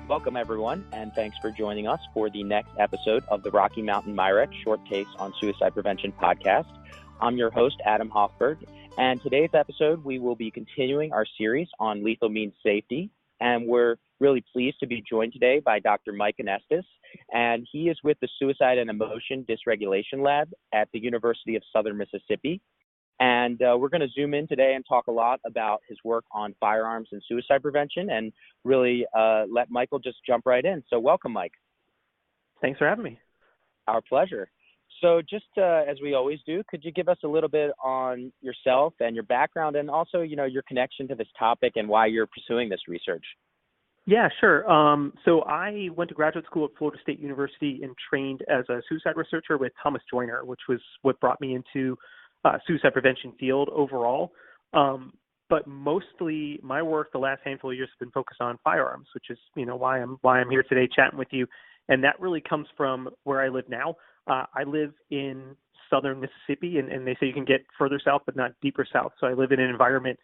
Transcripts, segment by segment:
Welcome, everyone, and thanks for joining us for the next episode of the Rocky Mountain MIREC Short Takes on Suicide Prevention podcast. I'm your host, Adam Hoffberg, and today's episode, we will be continuing our series on lethal means safety, and we're really pleased to be joined today by Dr. Mike Anestis, and he is with the Suicide and Emotion Dysregulation Lab at the University of Southern Mississippi. And we're going to zoom in today and talk a lot about his work on firearms and suicide prevention and really let Michael just jump right in. So welcome, Mike. Thanks for having me. Our pleasure. So just as we always do, could you give us a little bit on yourself and your background and also, your connection to this topic and why you're pursuing this research? Yeah, sure. So I went to graduate school at Florida State University and trained as a suicide researcher with Thomas Joyner, which was what brought me into suicide prevention field overall. But mostly my work the last handful of years has been focused on firearms, which is, why I'm here today chatting with you. And that really comes from where I live now. I live in Southern Mississippi, and they say you can get further south, but not deeper south. So I live in an environment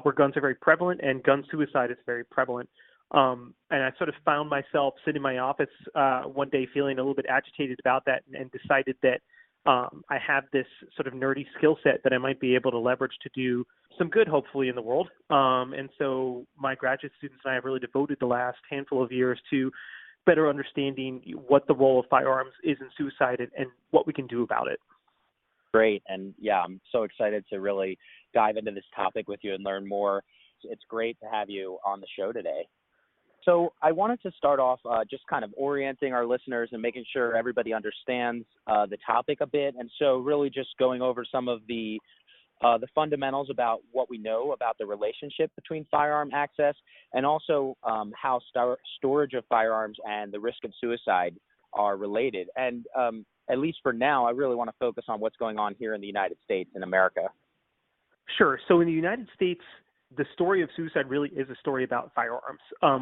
where guns are very prevalent and gun suicide is very prevalent. And I sort of found myself sitting in my office one day feeling a little bit agitated about that and decided that I have this sort of nerdy skill set that I might be able to leverage to do some good, hopefully, in the world. And so my graduate students and I have really devoted the last handful of years to better understanding what the role of firearms is in suicide and what we can do about it. Great. And yeah, I'm so excited to really dive into this topic with you and learn more. It's great to have you on the show today. So I wanted to start off just kind of orienting our listeners and making sure everybody understands the topic a bit. And so really just going over some of the fundamentals about what we know about the relationship between firearm access and also how storage of firearms and the risk of suicide are related. And at least for now, I really want to focus on what's going on here in the United States, in America. Sure. So in the United States, the story of suicide really is a story about firearms,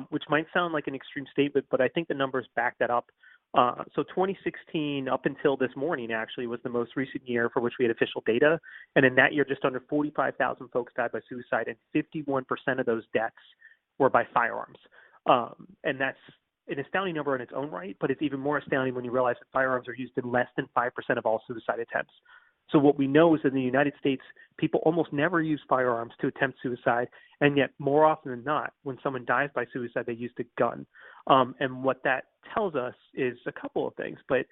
which might sound like an extreme statement, but I think the numbers back that up. So 2016 up until this morning actually was the most recent year for which we had official data. And in that year, just under 45,000 folks died by suicide, and 51% of those deaths were by firearms. And that's an astounding number in its own right, but it's even more astounding when you realize that firearms are used in less than 5% of all suicide attempts. So what we know is that in the United States, people almost never use firearms to attempt suicide, and yet more often than not, when someone dies by suicide, they used a gun. And what that tells us is a couple of things, but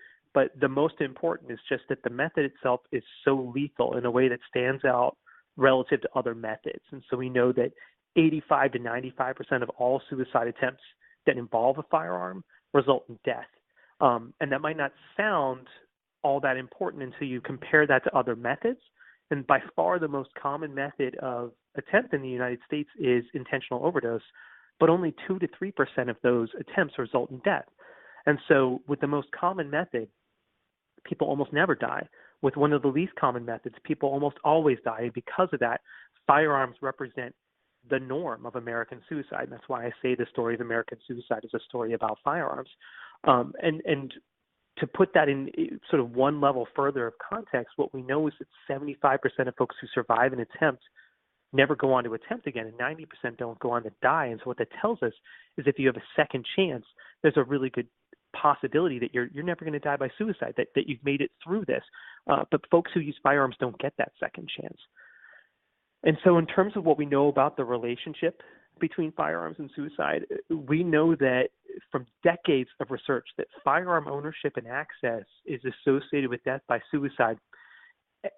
the most important is just that the method itself is so lethal in a way that stands out relative to other methods. And so we know that 85 to 95% of all suicide attempts that involve a firearm result in death. And that might not sound all that important until you compare that to other methods. And by far the most common method of attempt in the United States is intentional overdose, but only 2 to 3% of those attempts result in death. And so with the most common method, people almost never die. With one of the least common methods, people almost always die. And because of that, firearms represent the norm of American suicide. And that's why I say the story of American suicide is a story about firearms. And to put that in sort of one level further of context, what we know is that 75% of folks who survive an attempt never go on to attempt again, and 90% don't go on to die. And so what that tells us is if you have a second chance, there's a really good possibility that you're never going to die by suicide, that you've made it through this. But folks who use firearms don't get that second chance. And so in terms of what we know about the relationship between firearms and suicide, we know that from decades of research that firearm ownership and access is associated with death by suicide.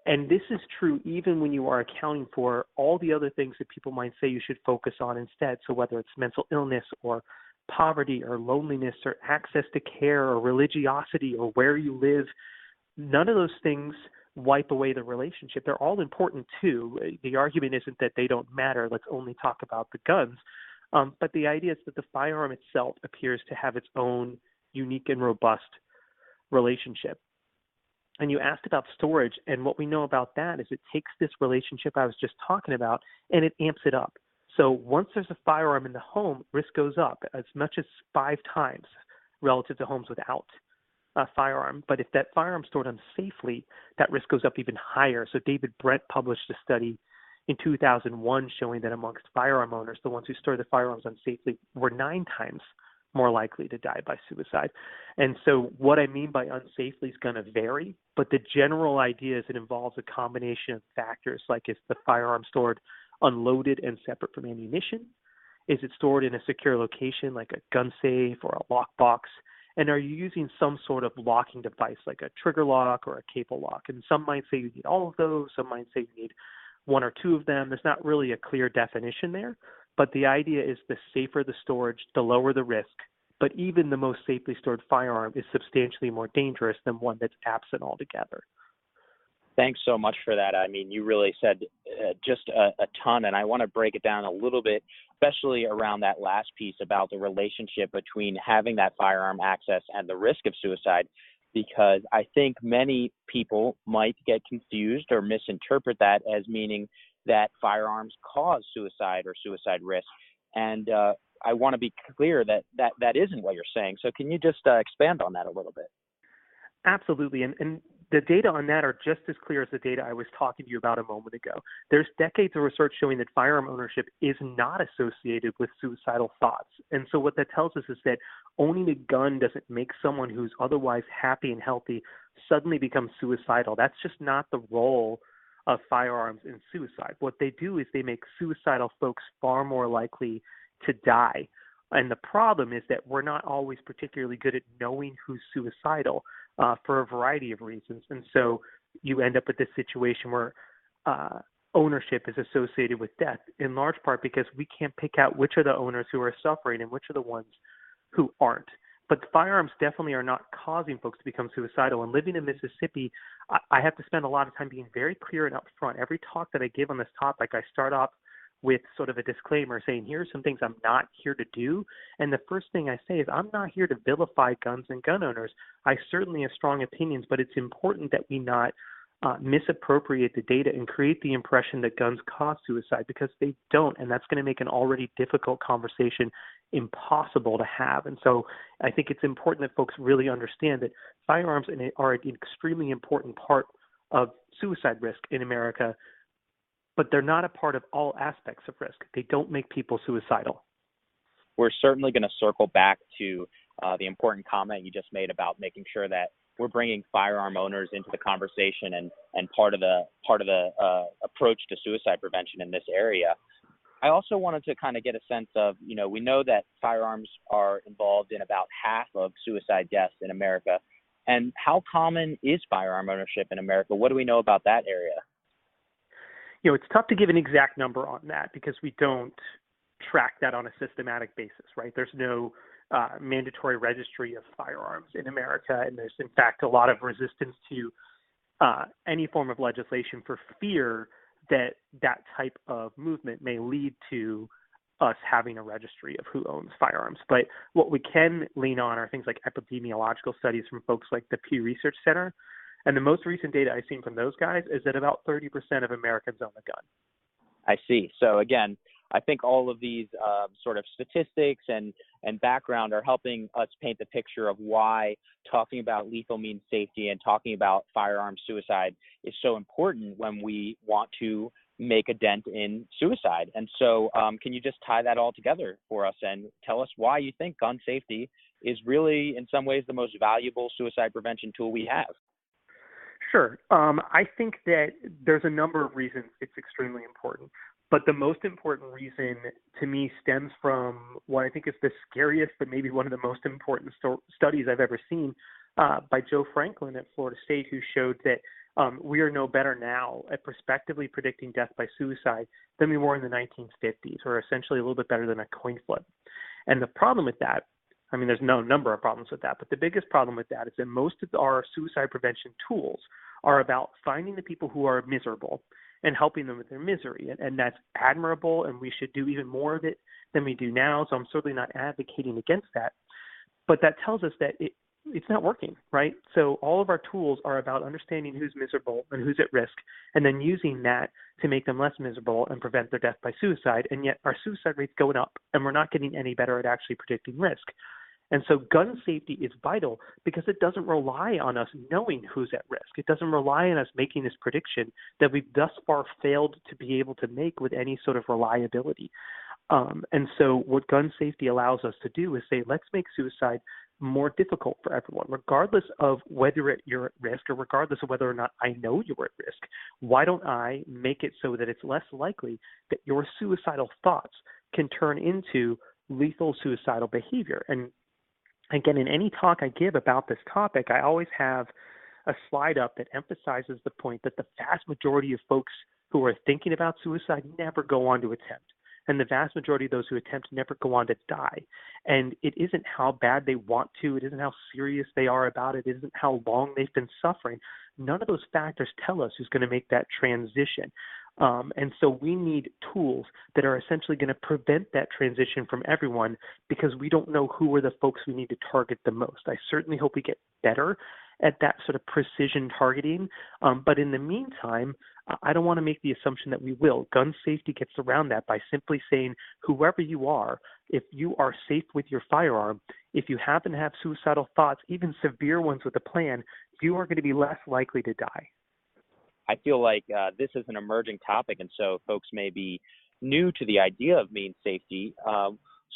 And this is true even when you are accounting for all the other things that people might say you should focus on instead. So whether it's mental illness or poverty or loneliness or access to care or religiosity or where you live, none of those things wipe away the relationship. They're all important too. The argument isn't that they don't matter. Let's only talk about the guns. But the idea is that the firearm itself appears to have its own unique and robust relationship. And you asked about storage, and what we know about that is it takes this relationship I was just talking about and it amps it up. So once there's a firearm in the home, risk goes up as much as 5 times relative to homes without a firearm. But if that firearm is stored unsafely, that risk goes up even higher. So David Brent published a study in 2001 showing that amongst firearm owners, the ones who store the firearms unsafely were 9 times more likely to die by suicide. And so what I mean by unsafely is going to vary, but the general idea is it involves a combination of factors, like is the firearm stored unloaded and separate from ammunition? Is it stored in a secure location like a gun safe or a lockbox? And are you using some sort of locking device like a trigger lock or a cable lock? And some might say you need all of those. Some might say you need one or two of them. There's not really a clear definition there. But the idea is the safer the storage, the lower the risk. But even the most safely stored firearm is substantially more dangerous than one that's absent altogether. Thanks so much for that. I mean, you really said just a ton, and I want to break it down a little bit, especially around that last piece about the relationship between having that firearm access and the risk of suicide, because I think many people might get confused or misinterpret that as meaning that firearms cause suicide or suicide risk. And I want to be clear that isn't what you're saying. So can you just expand on that a little bit? Absolutely. And the data on that are just as clear as the data I was talking to you about a moment ago. There's decades of research showing that firearm ownership is not associated with suicidal thoughts. And so what that tells us is that owning a gun doesn't make someone who's otherwise happy and healthy suddenly become suicidal. That's just not the role of firearms in suicide. What they do is they make suicidal folks far more likely to die. And the problem is that we're not always particularly good at knowing who's suicidal for a variety of reasons. And so you end up with this situation where ownership is associated with death, in large part because we can't pick out which are the owners who are suffering and which are the ones who aren't. But firearms definitely are not causing folks to become suicidal. And living in Mississippi, I have to spend a lot of time being very clear and upfront. Every talk that I give on this topic, I start off with sort of a disclaimer saying, here's some things I'm not here to do. And the first thing I say is I'm not here to vilify guns and gun owners. I certainly have strong opinions, but it's important that we not misappropriate the data and create the impression that guns cause suicide, because they don't. And that's going to make an already difficult conversation impossible to have. And so I think it's important that folks really understand that firearms are an extremely important part of suicide risk in America, but they're not a part of all aspects of risk. They don't make people suicidal. We're certainly going to circle back to the important comment you just made about making sure that we're bringing firearm owners into the conversation and part of the approach to suicide prevention in this area. I also wanted to kind of get a sense of, we know that firearms are involved in about half of suicide deaths in America. And how common is firearm ownership in America? What do we know about that area? It's tough to give an exact number on that because we don't track that on a systematic basis, right? There's no mandatory registry of firearms in America, and there's, in fact, a lot of resistance to any form of legislation for fear that that type of movement may lead to us having a registry of who owns firearms. But what we can lean on are things like epidemiological studies from folks like the Pew Research Center. And the most recent data I've seen from those guys is that about 30% of Americans own a gun. I see. So again, I think all of these sort of statistics and background are helping us paint the picture of why talking about lethal means safety and talking about firearm suicide is so important when we want to make a dent in suicide. And so can you just tie that all together for us and tell us why you think gun safety is really, in some ways, the most valuable suicide prevention tool we have? Sure. I think that there's a number of reasons it's extremely important. But the most important reason to me stems from what I think is the scariest, but maybe one of the most important studies I've ever seen by Joe Franklin at Florida State, who showed that we are no better now at prospectively predicting death by suicide than we were in the 1950s, or essentially a little bit better than a coin flip. And the problem with that, there's no number of problems with that, but the biggest problem with that is that most of our suicide prevention tools are about finding the people who are miserable and helping them with their misery. And that's admirable, and we should do even more of it than we do now. So I'm certainly not advocating against that. But that tells us that it's not working, right? So all of our tools are about understanding who's miserable and who's at risk, and then using that to make them less miserable and prevent their death by suicide. And yet our suicide rate's going up, and we're not getting any better at actually predicting risk. And so gun safety is vital because it doesn't rely on us knowing who's at risk. It doesn't rely on us making this prediction that we've thus far failed to be able to make with any sort of reliability. And so what gun safety allows us to do is say, let's make suicide more difficult for everyone, regardless of whether you're at risk or regardless of whether or not I know you're at risk. Why don't I make it so that it's less likely that your suicidal thoughts can turn into lethal suicidal behavior? And again, in any talk I give about this topic, I always have a slide up that emphasizes the point that the vast majority of folks who are thinking about suicide never go on to attempt. And the vast majority of those who attempt never go on to die. And it isn't how bad they want to, it isn't how serious they are about it, it isn't how long they've been suffering. None of those factors tell us who's going to make that transition. And so we need tools that are essentially going to prevent that transition from everyone, because we don't know who are the folks we need to target the most. I certainly hope we get better at that sort of precision targeting. But in the meantime, I don't want to make the assumption that we will. Gun safety gets around that by simply saying, whoever you are, if you are safe with your firearm, if you happen to have suicidal thoughts, even severe ones with a plan, you are going to be less likely to die. I feel like this is an emerging topic, and so folks may be new to the idea of means safety.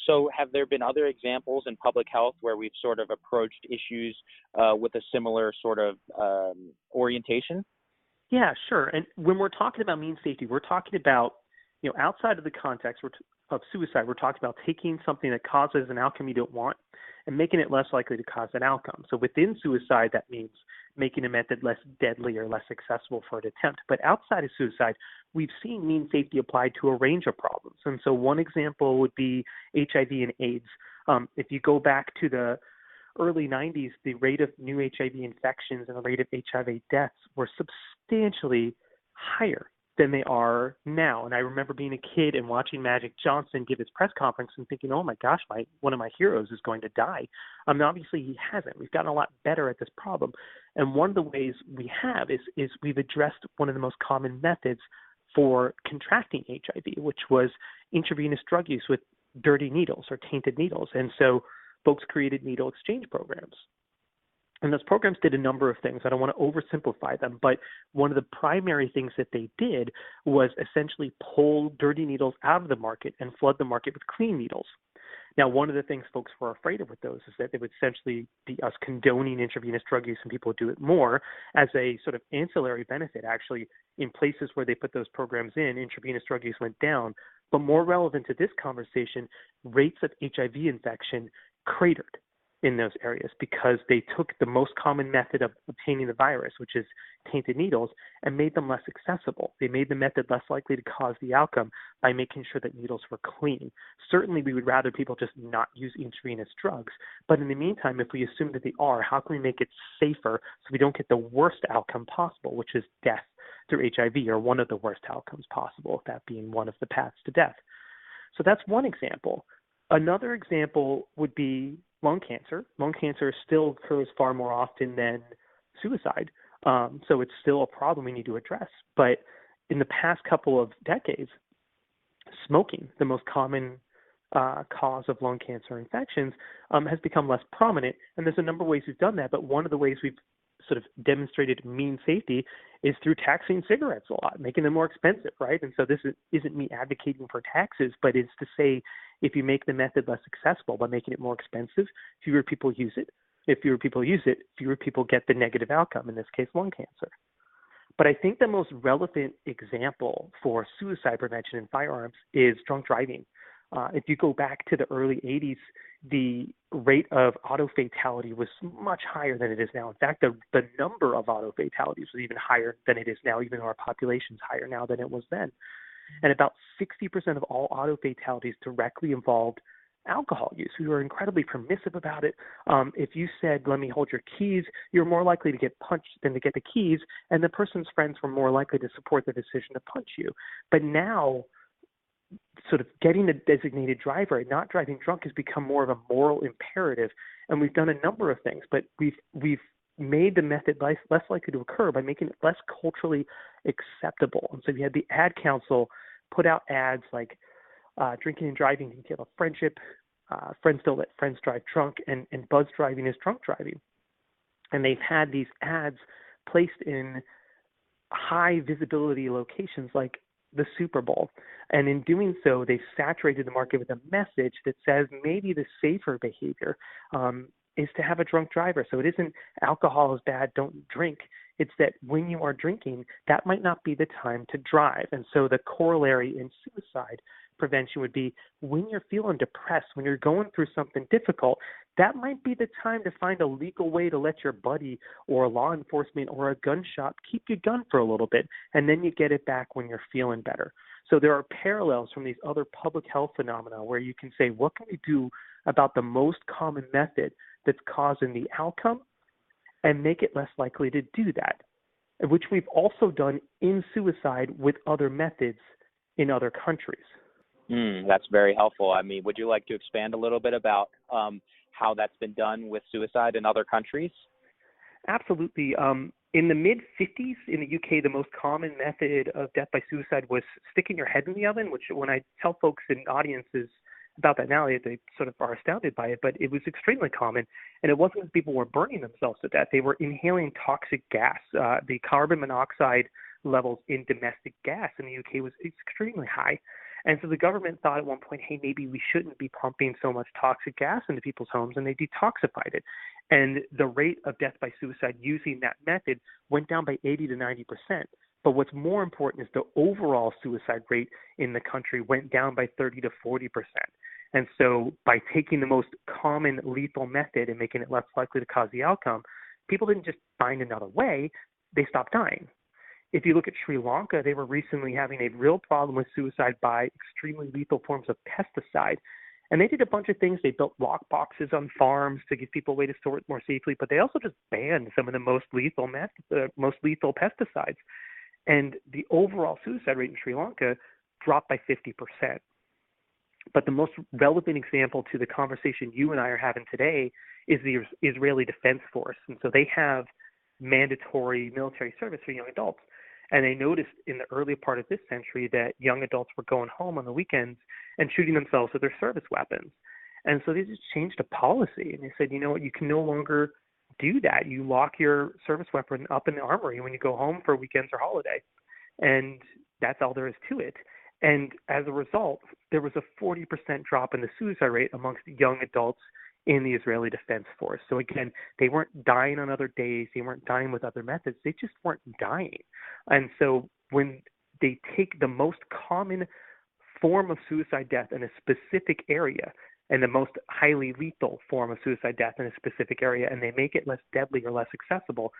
So have there been other examples in public health where we've sort of approached issues with a similar sort of orientation? Yeah, sure. And when we're talking about means safety, we're talking about, outside of the context of suicide, we're talking about taking something that causes an outcome you don't want and making it less likely to cause an outcome. So within suicide, that means making a method less deadly or less accessible for an attempt. But outside of suicide, we've seen means safety applied to a range of problems. And so one example would be HIV and AIDS. If you go back to the early 90s, the rate of new HIV infections and the rate of HIV deaths were substantially higher than they are now. And I remember being a kid and watching Magic Johnson give his press conference and thinking, oh my gosh, one of my heroes is going to die. Obviously he hasn't. We've gotten a lot better at this problem. And one of the ways we have is we've addressed one of the most common methods for contracting HIV, which was intravenous drug use with dirty needles or tainted needles. And so folks created needle exchange programs. And those programs did a number of things. I don't want to oversimplify them, but one of the primary things that they did was essentially pull dirty needles out of the market and flood the market with clean needles. Now, one of the things folks were afraid of with those is that they would essentially be us condoning intravenous drug use and people would do it more as a sort of ancillary benefit. Actually, in places where they put those programs in, intravenous drug use went down. But more relevant to this conversation, rates of HIV infection cratered in those areas because they took the most common method of obtaining the virus, which is tainted needles, and made them less accessible. They made the method less likely to cause the outcome by making sure that needles were clean. Certainly, we would rather people just not use intravenous drugs. But in the meantime, if we assume that they are, how can we make it safer so we don't get the worst outcome possible, which is death through HIV, or one of the worst outcomes possible, that being one of the paths to death. So that's one example. Another example would be lung cancer. Lung cancer still occurs far more often than suicide. So it's still a problem we need to address. But in the past couple of decades, smoking, the most common cause of lung cancer infections, has become less prominent. And there's a number of ways we've done that. But one of the ways we've sort of demonstrated mean safety is through taxing cigarettes a lot, making them more expensive, right? And so this isn't me advocating for taxes, but it's to say if you make the method less accessible by making it more expensive, fewer people use it. If fewer people use it, fewer people get the negative outcome, in this case, lung cancer. But I think the most relevant example for suicide prevention in firearms is drunk driving. If you go back to the early 80s, the rate of auto fatality was much higher than it is now. In fact, the number of auto fatalities was even higher than it is now, even though our population's higher now than it was then. And about 60% of all auto fatalities directly involved alcohol use. We were incredibly permissive about it. If you said, let me hold your keys, you're more likely to get punched than to get the keys, and the person's friends were more likely to support the decision to punch you. But now, sort of getting a designated driver and not driving drunk has become more of a moral imperative, and we've done a number of things, but we've made the method less likely to occur by making it less culturally acceptable. And so we had the Ad Council put out ads like drinking and driving can kill a friendship, friends don't let friends drive drunk, and buzz driving is drunk driving. And they've had these ads placed in high visibility locations like the Super Bowl. And in doing so, they've saturated the market with a message that says maybe the safer behavior is to have a drunk driver. So it isn't alcohol is bad, don't drink. It's that when you are drinking, that might not be the time to drive. And so the corollary in suicide prevention would be when you're feeling depressed, when you're going through something difficult, that might be the time to find a legal way to let your buddy or law enforcement or a gun shop keep your gun for a little bit, and then you get it back when you're feeling better. So there are parallels from these other public health phenomena where you can say, what can we do about the most common method that's causing the outcome and make it less likely to do that, which we've also done in suicide with other methods in other countries. That's very helpful. I mean, would you like to expand a little bit about how that's been done with suicide in other countries? Absolutely. In the mid-50s in the UK, the most common method of death by suicide was sticking your head in the oven, which when I tell folks in audiences about that now, they sort of are astounded by it, but it was extremely common. And it wasn't that people were burning themselves to death. They were inhaling toxic gas. The carbon monoxide levels in domestic gas in the UK was extremely high. And so the government thought at one point, hey, maybe we shouldn't be pumping so much toxic gas into people's homes, and they detoxified it. And the rate of death by suicide using that method went down by 80 to 90%. But what's more important is the overall suicide rate in the country went down by 30 to 40%. And so by taking the most common lethal method and making it less likely to cause the outcome, people didn't just find another way, they stopped dying. If you look at Sri Lanka, they were recently having a real problem with suicide by extremely lethal forms of pesticide. And they did a bunch of things. They built lock boxes on farms to give people a way to store it more safely, but they also just banned some of the most lethal pesticides. And the overall suicide rate in Sri Lanka dropped by 50%. But the most relevant example to the conversation you and I are having today is the Israeli Defense Force. And so they have mandatory military service for young adults. And they noticed in the early part of this century that young adults were going home on the weekends and shooting themselves with their service weapons. And so they just changed a policy. And they said, you know what, you can no longer do that. You lock your service weapon up in the armory when you go home for weekends or holiday. And that's all there is to it. And as a result, there was a 40% drop in the suicide rate amongst young adults in the Israeli Defense Force. So again, they weren't dying on other days. They weren't dying with other methods. They just weren't dying. And so when they take the most common form of suicide death in a specific area and the most highly lethal form of suicide death in a specific area, and they make it less deadly or less accessible,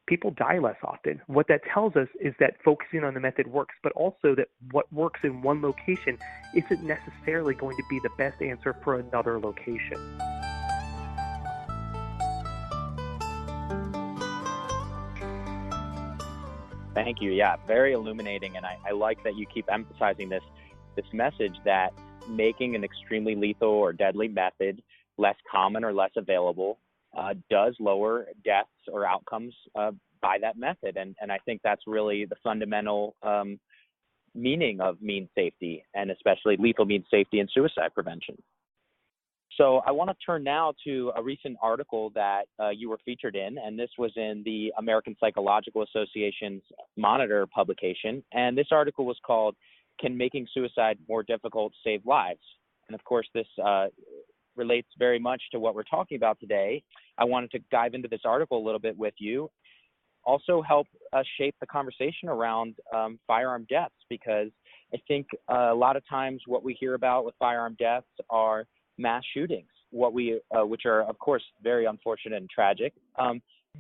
people die less often. What that tells us is that focusing on the method works, but also that what works in one location isn't necessarily going to be the best answer for another location. Thank you. Yeah, very illuminating. And I like that you keep emphasizing this message that making an extremely lethal or deadly method less common or less available does lower deaths or outcomes by that method. And I think that's really the fundamental meaning of means safety, and especially lethal means safety and suicide prevention. So I want to turn now to a recent article that you were featured in, and this was in the American Psychological Association's Monitor publication. And this article was called, "Can Making Suicide More Difficult Save Lives?" And of course, this relates very much to what we're talking about today. I wanted to dive into this article a little bit with you. Also help shape the conversation around firearm deaths, because I think a lot of times what we hear about with firearm deaths are mass shootings, which are, of course, very unfortunate and tragic.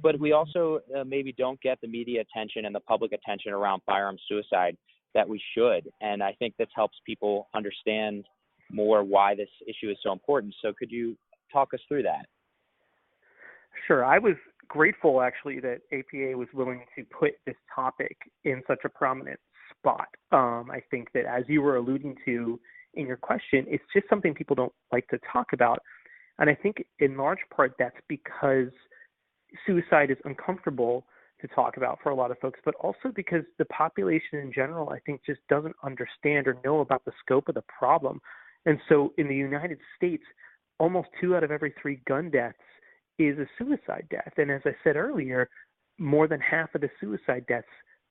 But we also maybe don't get the media attention and the public attention around firearm suicide that we should. And I think this helps people understand more why this issue is so important. So could you talk us through that? Sure. I was grateful, actually, that APA was willing to put this topic in such a prominent spot. I think that, as you were alluding to in your question, it's just something people don't like to talk about. And I think in large part that's because suicide is uncomfortable to talk about for a lot of folks, but also because the population in general, I think, just doesn't understand or know about the scope of the problem. And so in the United States, almost 2 out of every 3 gun deaths is a suicide death. And as I said earlier, more than half of the suicide deaths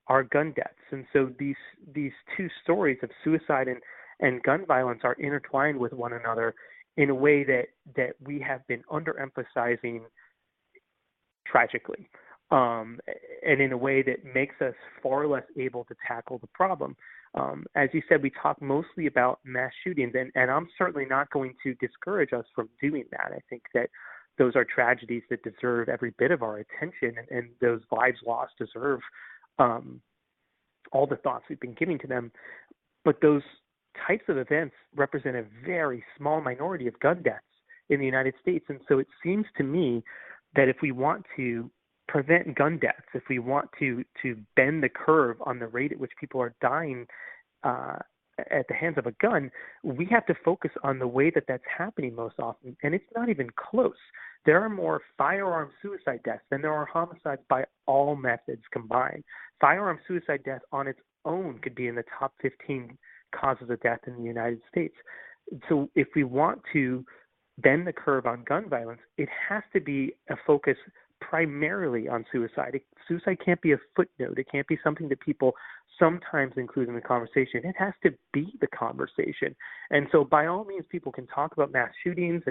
are gun deaths. And so these two stories of suicide and gun violence are intertwined with one another in a way that we have been underemphasizing tragically, and in a way that makes us far less able to tackle the problem. As you said, we talk mostly about mass shootings, and I'm certainly not going to discourage us from doing that. I think that those are tragedies that deserve every bit of our attention, and those lives lost deserve all the thoughts we've been giving to them. But those types of events represent a very small minority of gun deaths in the United States. And so it seems to me that if we want to prevent gun deaths, if we want to bend the curve on the rate at which people are dying at the hands of a gun, we have to focus on the way that that's happening most often. And it's not even close. There are more firearm suicide deaths than there are homicides by all methods combined. Firearm suicide death on its own could be in the top 15 causes of death in the United States. So if we want to bend the curve on gun violence, it has to be a focus primarily on suicide. Suicide can't be a footnote. It can't be something that people sometimes include in the conversation. It has to be the conversation. And so by all means, people can talk about mass shootings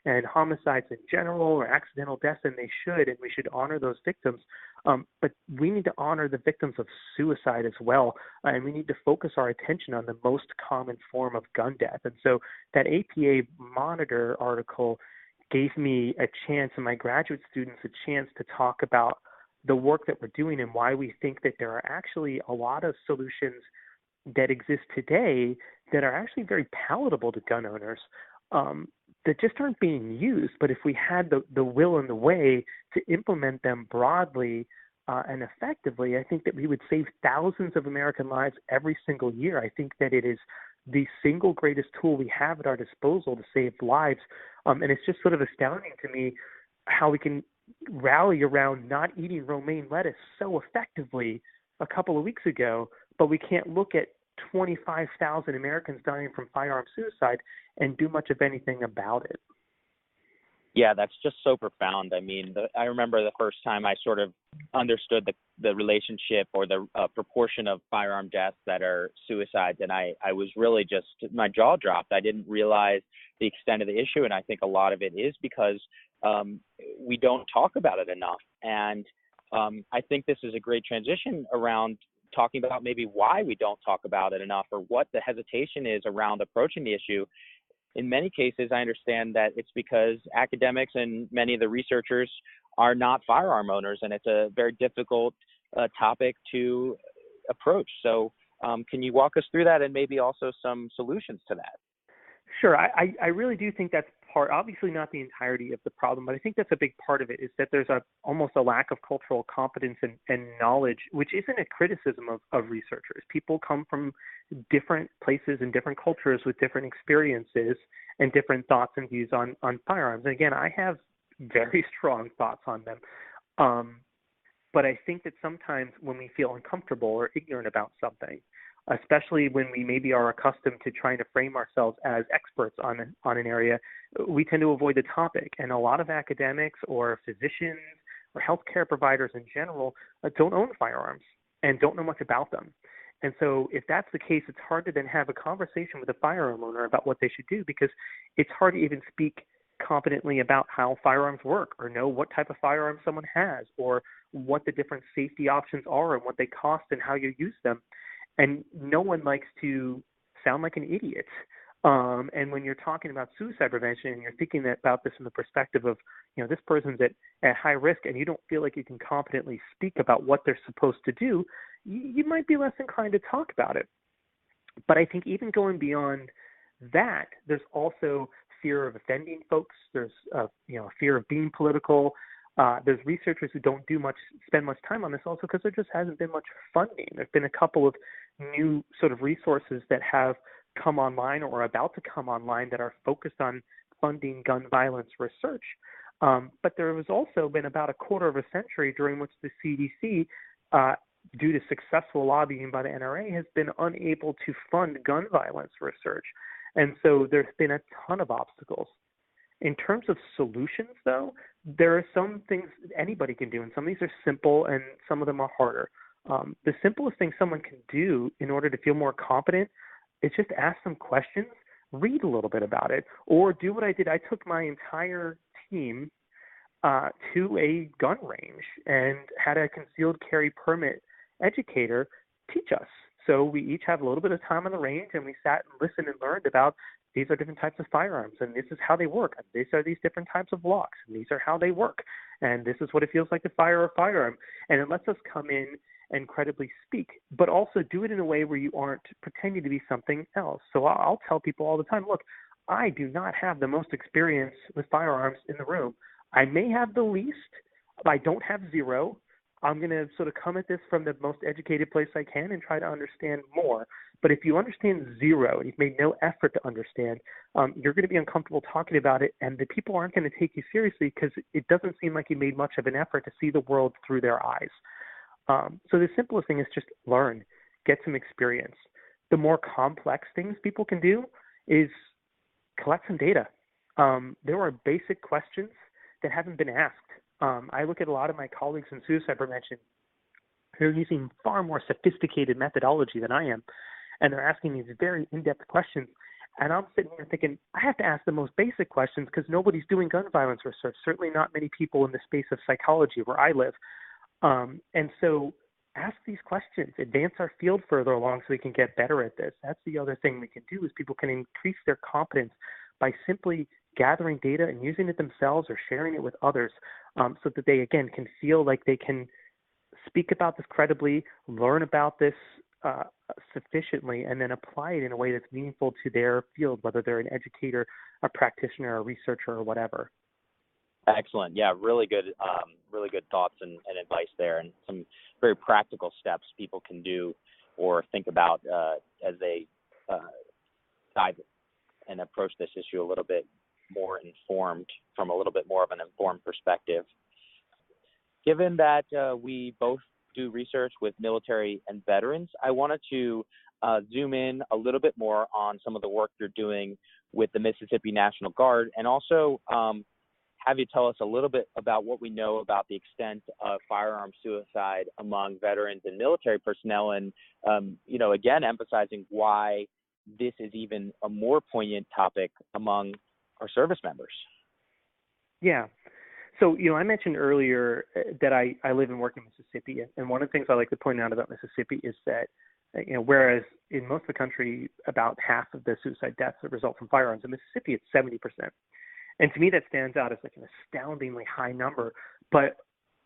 and homicides in general or accidental deaths, and they should, and we should honor those victims. But we need to honor the victims of suicide as well, and we need to focus our attention on the most common form of gun death. And so that APA Monitor article gave me a chance, and my graduate students a chance, to talk about the work that we're doing and why we think that there are actually a lot of solutions that exist today that are actually very palatable to gun owners that just aren't being used. But if we had the will and the way to implement them broadly and effectively, I think that we would save thousands of American lives every single year. I think that it is the single greatest tool we have at our disposal to save lives. And it's just sort of astounding to me how we can rally around not eating romaine lettuce so effectively a couple of weeks ago, but we can't look at 25,000 Americans dying from firearm suicide and do much of anything about it. Yeah, that's just so profound. I mean, I remember the first time I sort of understood the relationship or the proportion of firearm deaths that are suicides, and I was really just, my jaw dropped. I didn't realize the extent of the issue, and I think a lot of it is because we don't talk about it enough. And I think this is a great transition around talking about maybe why we don't talk about it enough, or what the hesitation is around approaching the issue. In many cases, I understand that it's because academics and many of the researchers are not firearm owners, and it's a very difficult topic to approach. So can you walk us through that and maybe also some solutions to that? Sure. I really do think that's part, obviously not the entirety of the problem, but I think that's a big part of it, is that there's almost a lack of cultural competence and knowledge, which isn't a criticism of researchers. People come from different places and different cultures with different experiences and different thoughts and views on firearms. And again, I have very strong thoughts on them. But I think that sometimes when we feel uncomfortable or ignorant about something, especially when we maybe are accustomed to trying to frame ourselves as experts on an area, we tend to avoid the topic. And a lot of academics or physicians or healthcare providers in general don't own firearms and don't know much about them. And so if that's the case, it's hard to then have a conversation with a firearm owner about what they should do, because it's hard to even speak competently about how firearms work, or know what type of firearm someone has, or what the different safety options are and what they cost and how you use them. And no one likes to sound like an idiot. And when you're talking about suicide prevention and you're thinking about this from the perspective of, this person's at high risk, and you don't feel like you can competently speak about what they're supposed to do, you might be less inclined to talk about it. But I think even going beyond that, there's also fear of offending folks. There's fear of being political. There's researchers who don't spend much time on this also because there just hasn't been much funding. There's been a couple of new sort of resources that have come online or are about to come online that are focused on funding gun violence research. But there has also been about a quarter of a century during which the CDC, due to successful lobbying by the NRA, has been unable to fund gun violence research. And so there's been a ton of obstacles. In terms of solutions, though, there are some things anybody can do, and some of these are simple and some of them are harder. The simplest thing someone can do in order to feel more competent is just ask some questions, read a little bit about it, or do what I did. I took my entire team to a gun range and had a concealed carry permit educator teach us. So we each have a little bit of time on the range, and we sat and listened and learned about these are different types of firearms, and this is how they work. And these are these different types of locks, and these are how they work. And this is what it feels like to fire a firearm. And it lets us come in and credibly speak, but also do it in a way where you aren't pretending to be something else. So I'll tell people all the time, look, I do not have the most experience with firearms in the room. I may have the least. I don't have zero. I'm going to sort of come at this from the most educated place I can and try to understand more. But if you understand zero and you've made no effort to understand, you're going to be uncomfortable talking about it, and the people aren't going to take you seriously because it doesn't seem like you made much of an effort to see the world through their eyes. So the simplest thing is just learn, get some experience. The more complex things people can do is collect some data. There are basic questions that haven't been asked. I look at a lot of my colleagues in suicide prevention who are using far more sophisticated methodology than I am, and they're asking these very in-depth questions. And I'm sitting here thinking, I have to ask the most basic questions because nobody's doing gun violence research, certainly not many people in the space of psychology where I live. And so ask these questions, advance our field further along so we can get better at this. That's the other thing we can do is people can increase their competence by simply gathering data and using it themselves or sharing it with others so that they, again, can feel like they can speak about this credibly, learn about this sufficiently, and then apply it in a way that's meaningful to their field, whether they're an educator, a practitioner, a researcher, or whatever. Excellent. Yeah, really good thoughts and advice there, and some very practical steps people can do or think about as they dive and approach this issue a little bit more informed, from a little bit more of an informed perspective. Given that we both do research with military and veterans, I wanted to zoom in a little bit more on some of the work you're doing with the Mississippi National Guard, and also have you tell us a little bit about what we know about the extent of firearm suicide among veterans and military personnel, and again, emphasizing why this is even a more poignant topic among our service members. Yeah. So, I mentioned earlier that I live and work in Mississippi, and one of the things I like to point out about Mississippi is that, whereas in most of the country, about half of the suicide deaths that result from firearms, in Mississippi it's 70%. And to me, that stands out as like an astoundingly high number. But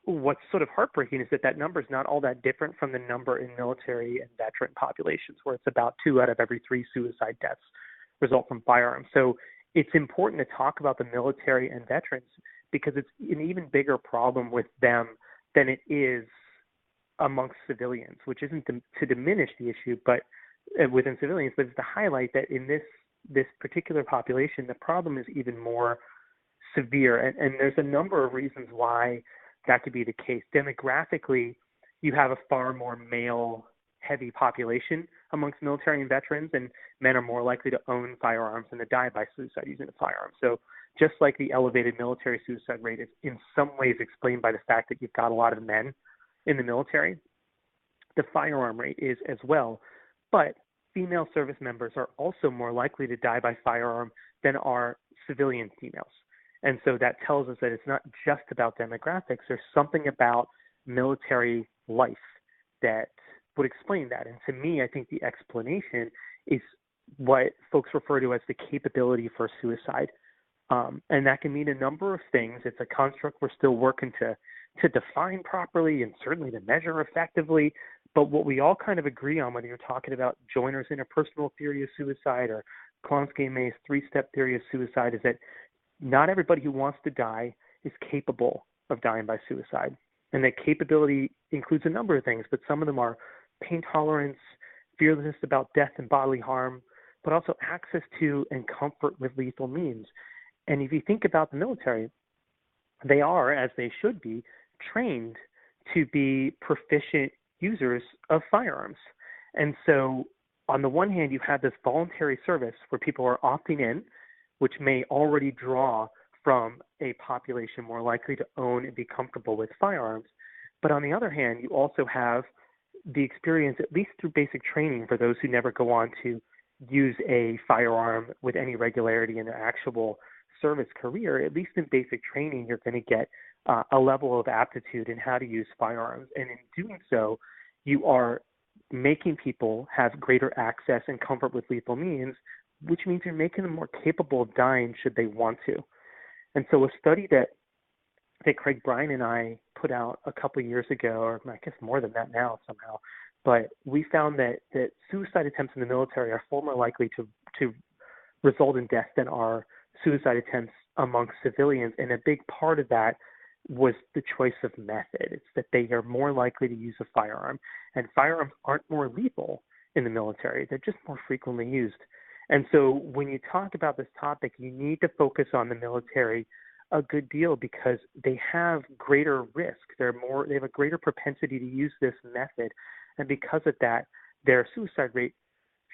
what's sort of heartbreaking is that number is not all that different from the number in military and veteran populations, where it's about 2 out of every 3 suicide deaths result from firearms. So it's important to talk about the military and veterans because it's an even bigger problem with them than it is amongst civilians, which isn't to diminish the issue, but within civilians, but it's to highlight that in this particular population, the problem is even more severe. And there's a number of reasons why that could be the case. Demographically, you have a far more male-heavy population amongst military and veterans, and men are more likely to own firearms and to die by suicide using a firearm. So just like the elevated military suicide rate is in some ways explained by the fact that you've got a lot of men in the military, the firearm rate is as well. But female service members are also more likely to die by firearm than are civilian females. And so that tells us that it's not just about demographics. There's something about military life that would explain that. And to me, I think the explanation is what folks refer to as the capability for suicide. And that can mean a number of things. It's a construct we're still working to define properly and certainly to measure effectively. But what we all kind of agree on, whether you're talking about Joyner's interpersonal theory of suicide or Klonsky-May's 3-step theory of suicide, is that not everybody who wants to die is capable of dying by suicide. And that capability includes a number of things, but some of them are pain tolerance, fearlessness about death and bodily harm, but also access to and comfort with lethal means. And if you think about the military, they are, as they should be, trained to be proficient users of firearms. And so on the one hand, you have this voluntary service where people are opting in, which may already draw from a population more likely to own and be comfortable with firearms. But on the other hand, you also have the experience, at least through basic training for those who never go on to use a firearm with any regularity in their actual service career, at least in basic training, you're going to get a level of aptitude in how to use firearms. And in doing so, you are making people have greater access and comfort with lethal means, which means you're making them more capable of dying should they want to. And so a study that Craig Bryan and I put out a couple of years ago, or I guess more than that now somehow, but we found that suicide attempts in the military are far more likely to result in death than are suicide attempts among civilians. And a big part of that was the choice of method. It's that they are more likely to use a firearm. And firearms aren't more lethal in the military. They're just more frequently used. And so when you talk about this topic, you need to focus on the military a good deal because they have greater risk. They have a greater propensity to use this method. And because of that, their suicide rate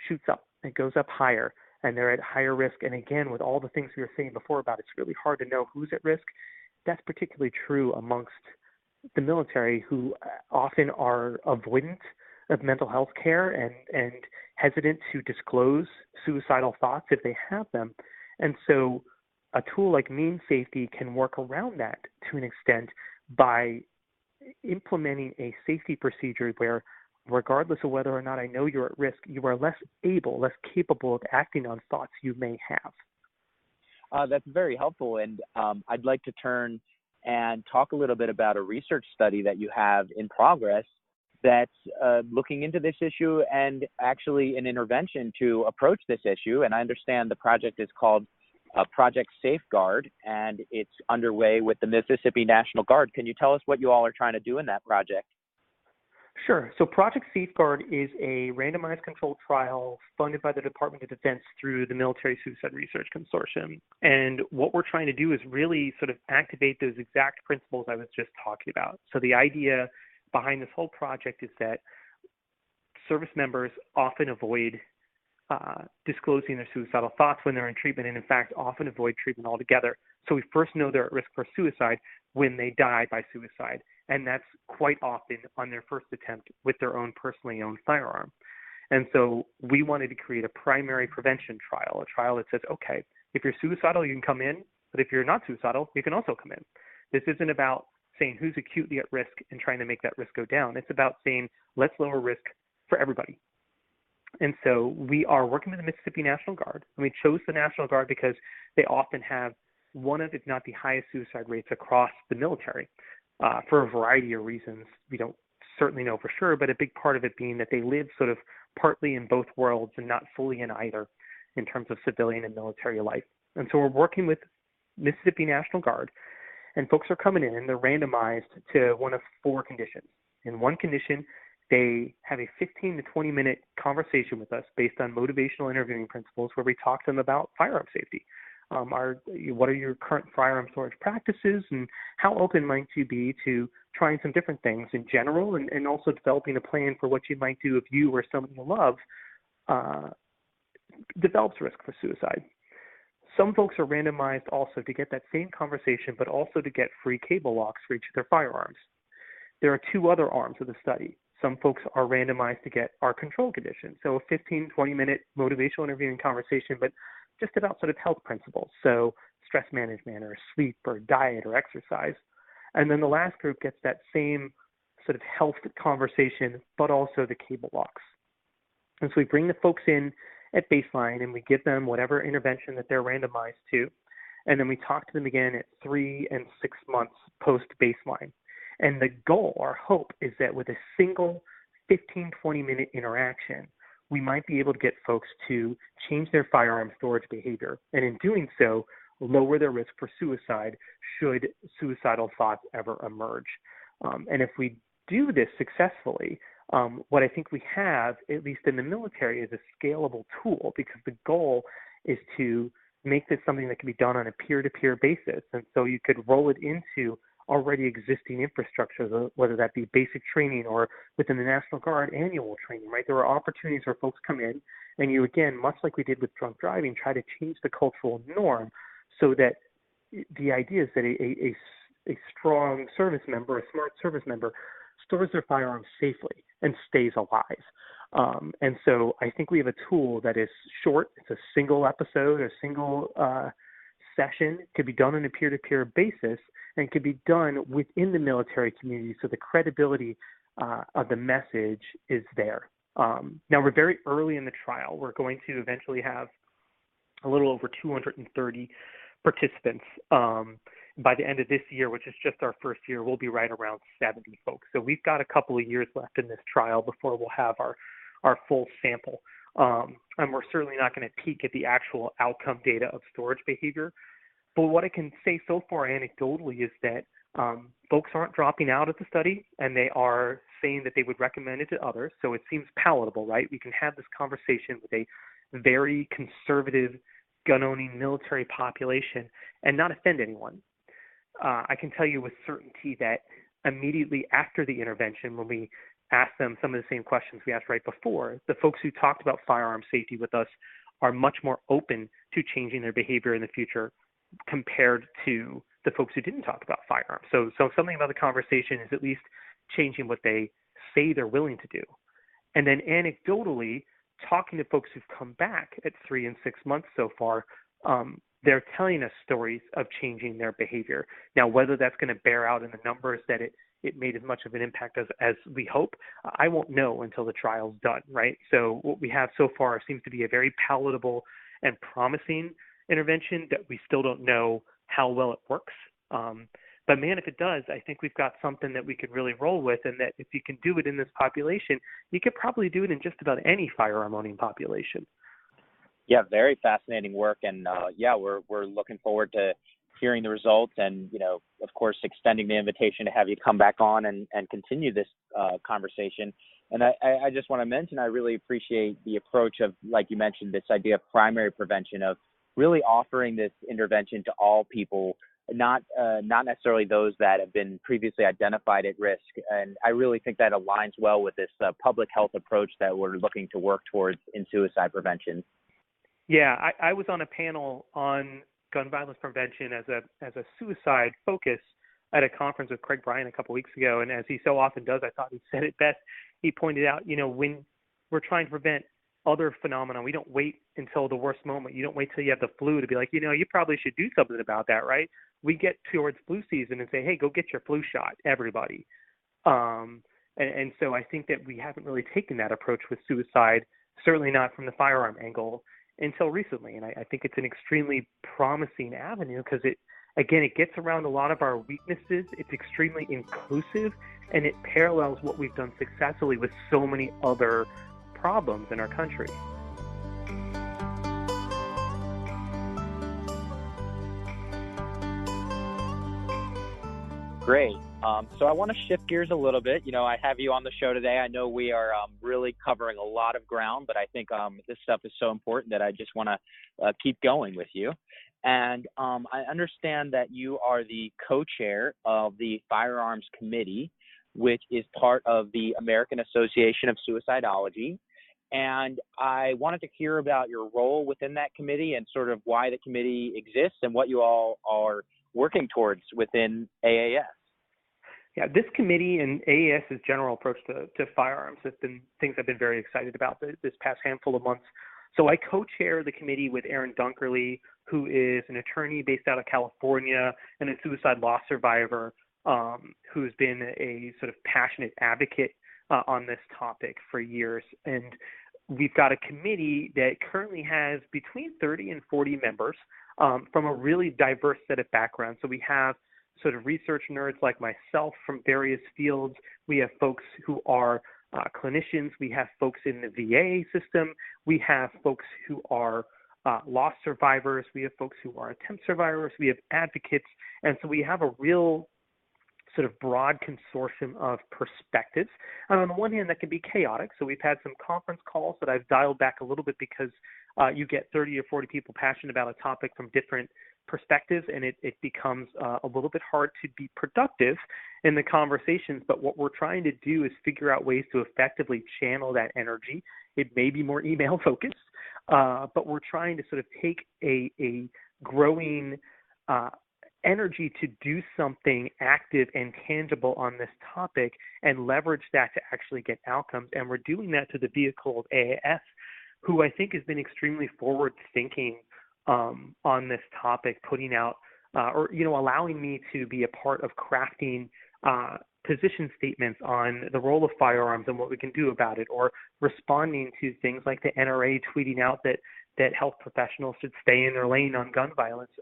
shoots up. It goes up higher, and they're at higher risk. And again, with all the things we were saying before about it's really hard to know who's at risk, that's particularly true amongst the military, who often are avoidant of mental health care and hesitant to disclose suicidal thoughts if they have them. And so a tool like mean safety can work around that to an extent by implementing a safety procedure where, regardless of whether or not I know you're at risk, you are less capable of acting on thoughts you may have. That's very helpful. And I'd like to turn and talk a little bit about a research study that you have in progress that's looking into this issue and actually an intervention to approach this issue. And I understand the project is called Project Safeguard, and it's underway with the Mississippi National Guard. Can you tell us what you all are trying to do in that project? Sure. So Project Safeguard is a randomized controlled trial funded by the Department of Defense through the Military Suicide Research Consortium. And what we're trying to do is really sort of activate those exact principles I was just talking about. So the idea behind this whole project is that service members often avoid disclosing their suicidal thoughts when they're in treatment, and in fact often avoid treatment altogether. So we first know they're at risk for suicide when they die by suicide, and that's quite often on their first attempt with their own personally owned firearm. And so we wanted to create a primary prevention trial, a trial that says, okay, if you're suicidal, you can come in, but if you're not suicidal, you can also come in. This isn't about saying who's acutely at risk and trying to make that risk go down. It's about saying, let's lower risk for everybody. And so we are working with the Mississippi National Guard. And we chose the National Guard because they often have one of, if not the highest suicide rates across the military for a variety of reasons. We don't certainly know for sure, but a big part of it being that they live sort of partly in both worlds and not fully in either in terms of civilian and military life. And so we're working with Mississippi National Guard, and folks are coming in and they're randomized to one of four conditions. In one condition, they have a 15 to 20 minute conversation with us based on motivational interviewing principles where we talk to them about firearm safety. What are your current firearm storage practices, and how open might you be to trying some different things in general, and also developing a plan for what you might do if you or someone you love develops risk for suicide. Some folks are randomized also to get that same conversation, but also to get free cable locks for each of their firearms. There are two other arms of the study. Some folks are randomized to get our control condition, so a 15, 20-minute motivational interviewing conversation, but just about sort of health principles, so stress management or sleep or diet or exercise. And then the last group gets that same sort of health conversation, but also the cable locks. And so we bring the folks in at baseline and we give them whatever intervention that they're randomized to. And then we talk to them again at 3 and 6 months post-baseline. And the goal, our hope, is that with a single 15, 20-minute interaction, we might be able to get folks to change their firearm storage behavior. And in doing so, lower their risk for suicide should suicidal thoughts ever emerge. And if we do this successfully, what I think we have, at least in the military, is a scalable tool, because the goal is to make this something that can be done on a peer-to-peer basis. And so you could roll it into already existing infrastructure, whether that be basic training or within the National Guard annual training, right? There are opportunities where folks come in and you, again, much like we did with drunk driving, try to change the cultural norm so that the idea is that a strong service member, a smart service member, stores their firearms safely and stays alive. And so I think we have a tool that is short. It's a single episode, a single session. It could be done on a peer-to-peer basis and could be done within the military community, so the credibility of the message is there. Now, we're very early in the trial. We're going to eventually have a little over 230 participants. By the end of this year, which is just our first year, we'll be right around 70 folks. So we've got a couple of years left in this trial before we'll have our full sample. And we're certainly not going to peek at the actual outcome data of storage behavior. But what I can say so far anecdotally is that folks aren't dropping out of the study, and they are saying that they would recommend it to others. So it seems palatable, right? We can have this conversation with a very conservative, gun-owning military population and not offend anyone. I can tell you with certainty that immediately after the intervention, when we asked them some of the same questions we asked right before, the folks who talked about firearm safety with us are much more open to changing their behavior in the future compared to the folks who didn't talk about firearms. So something about the conversation is at least changing what they say they're willing to do. And then anecdotally, talking to folks who've come back at 3 and 6 months so far, they're telling us stories of changing their behavior. Now, whether that's going to bear out in the numbers that it made as much of an impact as we hope, I won't know until the trial's done, right? So what we have so far seems to be a very palatable and promising intervention that we still don't know how well it works. But man, if it does, I think we've got something that we could really roll with, and that if you can do it in this population, you could probably do it in just about any firearm owning population. Yeah, very fascinating work, and we're looking forward to hearing the results, and of course, extending the invitation to have you come back on and continue this conversation. And I just want to mention, I really appreciate the approach of, like you mentioned, this idea of primary prevention, of really offering this intervention to all people, not necessarily those that have been previously identified at risk. And I really think that aligns well with this public health approach that we're looking to work towards in suicide prevention. Yeah, I was on a panel on gun violence prevention as a suicide focus at a conference with Craig Bryan a couple weeks ago, and as he so often does, I thought he said it best. He pointed out, when we're trying to prevent other phenomena, we don't wait until the worst moment. You don't wait till you have the flu to be like, you probably should do something about that, right? We get towards flu season and say, hey, go get your flu shot, everybody. And so I think that we haven't really taken that approach with suicide, certainly not from the firearm angle, until recently. And I think it's an extremely promising avenue because it gets around a lot of our weaknesses. It's extremely inclusive, and it parallels what we've done successfully with so many other problems in our country. Great. So I want to shift gears a little bit. I have you on the show today. I know we are really covering a lot of ground, but I think this stuff is so important that I just want to keep going with you. And I understand that you are the co-chair of the Firearms Committee, which is part of the American Association of Suicidology. And I wanted to hear about your role within that committee and sort of why the committee exists and what you all are working towards within AAS. Yeah, this committee and AAS's general approach to firearms has been things I've been very excited about this past handful of months. So I co-chair the committee with Aaron Dunkerley, who is an attorney based out of California and a suicide loss survivor who's been a sort of passionate advocate on this topic for years. And we've got a committee that currently has between 30 and 40 members from a really diverse set of backgrounds. So we have sort of research nerds like myself from various fields. We have folks who are clinicians. We have folks in the VA system. We have folks who are loss survivors. We have folks who are attempt survivors. We have advocates. And so we have a real sort of broad consortium of perspectives. And on the one hand, that can be chaotic. So we've had some conference calls that I've dialed back a little bit because you get 30 or 40 people passionate about a topic from different perspectives, and it becomes a little bit hard to be productive in the conversations. But what we're trying to do is figure out ways to effectively channel that energy. It may be more email focused, but we're trying to sort of take a growing energy to do something active and tangible on this topic and leverage that to actually get outcomes. And we're doing that to the vehicle of AAS, who I think has been extremely forward-thinking on this topic, putting out allowing me to be a part of crafting position statements on the role of firearms and what we can do about it, or responding to things like the NRA tweeting out that health professionals should stay in their lane on gun violence.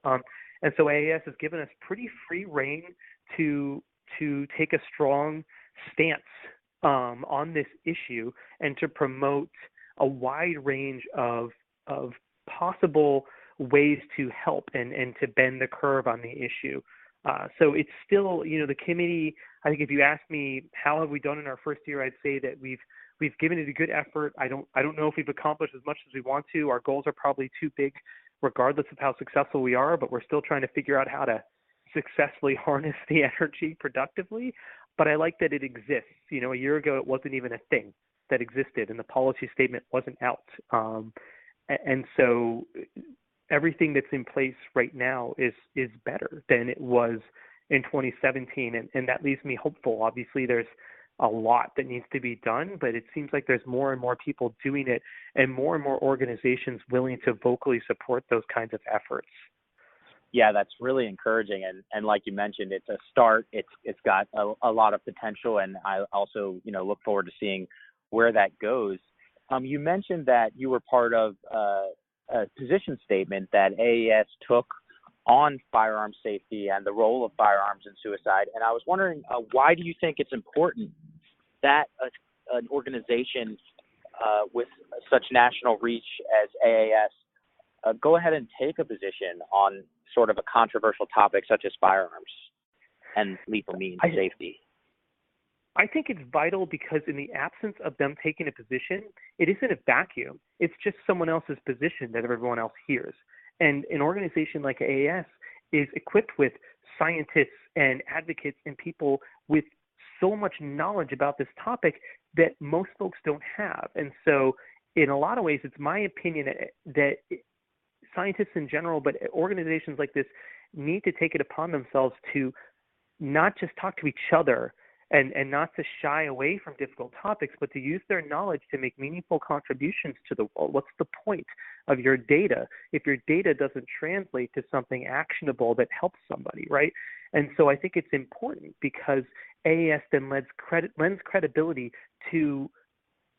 And so AAS has given us pretty free rein to take a strong stance on this issue and to promote a wide range of possible ways to help and to bend the curve on the issue. So it's still, the committee, I think if you ask me how have we done in our first year, I'd say that we've given it a good effort. I don't know if we've accomplished as much as we want to. Our goals are probably too big regardless of how successful we are, but we're still trying to figure out how to successfully harness the energy productively. But I like that it exists. A year ago, it wasn't even a thing that existed, and the policy statement wasn't out. And so everything that's in place right now is better than it was in 2017, and that leaves me hopeful. Obviously, there's a lot that needs to be done, but it seems like there's more and more people doing it and more organizations willing to vocally support those kinds of efforts. Yeah, that's really encouraging. And like you mentioned, it's a start. It's got a lot of potential, and I also, look forward to seeing where that goes. You mentioned that you were part of a position statement that AAS took on firearm safety and the role of firearms in suicide. And I was wondering, why do you think it's important that an organization with such national reach as AAS go ahead and take a position on sort of a controversial topic such as firearms and lethal means safety? I think it's vital because in the absence of them taking a position, it isn't a vacuum. It's just someone else's position that everyone else hears. And an organization like AAS is equipped with scientists and advocates and people with so much knowledge about this topic that most folks don't have. And so in a lot of ways, it's my opinion that scientists in general, but organizations like this need to take it upon themselves to not just talk to each other and not to shy away from difficult topics, but to use their knowledge to make meaningful contributions to the world. What's the point of your data if your data doesn't translate to something actionable that helps somebody, right? And so I think it's important because AAS then lends credibility to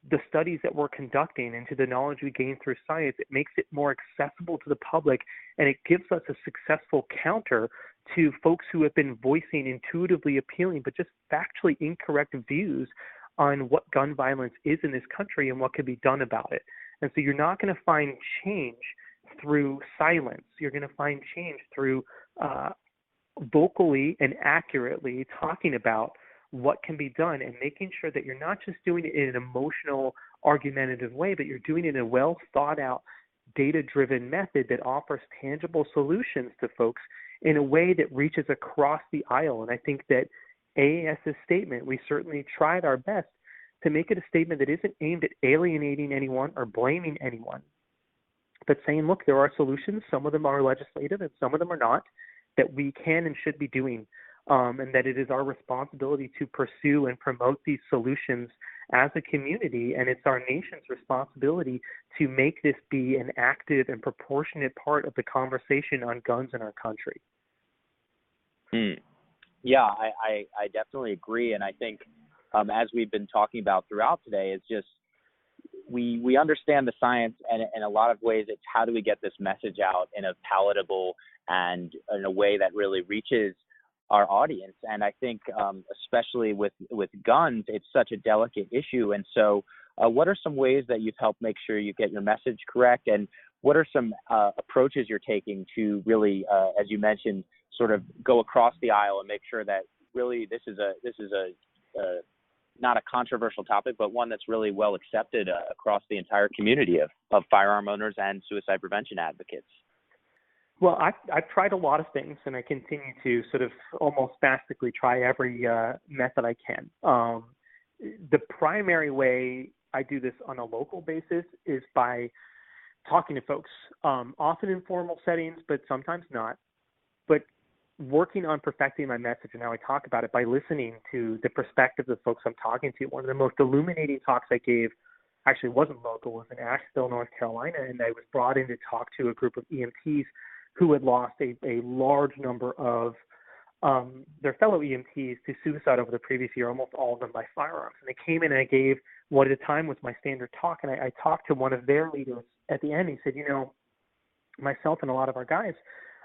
the studies that we're conducting and to the knowledge we gain through science. It makes it more accessible to the public, and it gives us a successful counter to folks who have been voicing intuitively appealing but just factually incorrect views on what gun violence is in this country and what can be done about it. And so you're not going to find change through silence. You're going to find change through vocally and accurately talking about what can be done and making sure that you're not just doing it in an emotional, argumentative way, but you're doing it in a well thought out, data-driven method that offers tangible solutions to folks in a way that reaches across the aisle. And I think that AAS's statement, we certainly tried our best to make it a statement that isn't aimed at alienating anyone or blaming anyone, but saying, look, there are solutions. Some of them are legislative and some of them are not, that we can and should be doing, and that it is our responsibility to pursue and promote these solutions as a community, and it's our nation's responsibility to make this be an active and proportionate part of the conversation on guns in our country. Yeah, I definitely agree, and I think as we've been talking about throughout today, it's just we understand the science, and in a lot of ways it's how do we get this message out in a palatable and in a way that really reaches our audience. And I think especially with guns, it's such a delicate issue. And so what are some ways that you've helped make sure you get your message correct? And what are some approaches you're taking to really, as you mentioned, sort of go across the aisle and make sure that really this is a not a controversial topic, but one that's really well accepted across the entire community of firearm owners and suicide prevention advocates? Well, I've tried a lot of things, and I continue to sort of almost spastically try every method I can. The primary way I do this on a local basis is by talking to folks, often in formal settings, but sometimes not. But working on perfecting my message and how I talk about it by listening to the perspectives of folks I'm talking to. One of the most illuminating talks I gave actually wasn't local, was in Asheville, North Carolina, and I was brought in to talk to a group of EMTs who had lost a large number of their fellow EMTs to suicide over the previous year, almost all of them by firearms. And they came in and I gave what at the time was my standard talk, and I talked to one of their leaders at the end. He said, myself and a lot of our guys,